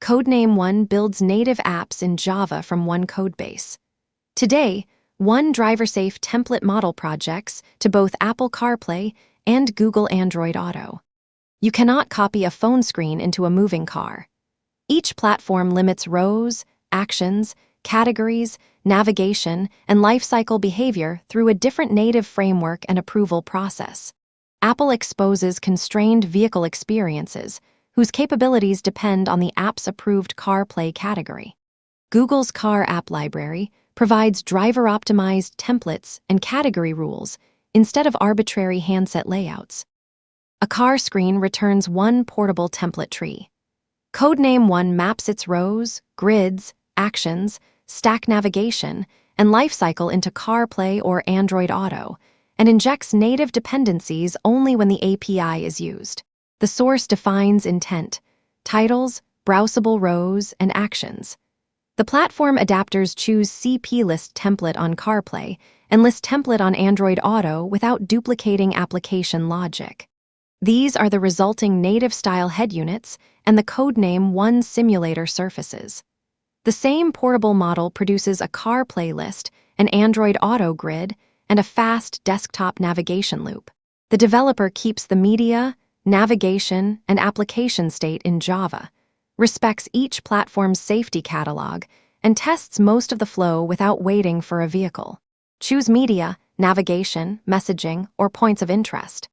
Codename One builds native apps in Java from one codebase. Today, One driver-safe template model projects to both Apple CarPlay and Google Android Auto. You cannot copy a phone screen into a moving car. Each platform limits rows, actions, categories, navigation, and lifecycle behavior through a different native framework and approval process. Apple exposes constrained vehicle experiences, whose capabilities depend on the app's approved CarPlay category. Google's Car App Library provides driver-optimized templates and category rules instead of arbitrary handset layouts. A car screen returns one portable template tree. Codename One maps its rows, grids, actions, stack navigation, and lifecycle into CarPlay or Android Auto, and injects native dependencies only when the API is used. The source defines intent, titles, browsable rows, and actions. The platform adapters choose CP-list template on CarPlay and list template on Android Auto without duplicating application logic. These are the resulting native-style head units and the Codename One simulator surfaces. The same portable model produces a CarPlay list, an Android Auto grid, and a fast desktop navigation loop. The developer keeps the media, navigation, and application state in Java, respects each platform's safety catalog, and tests most of the flow without waiting for a vehicle. Choose media, navigation, messaging, or points of interest.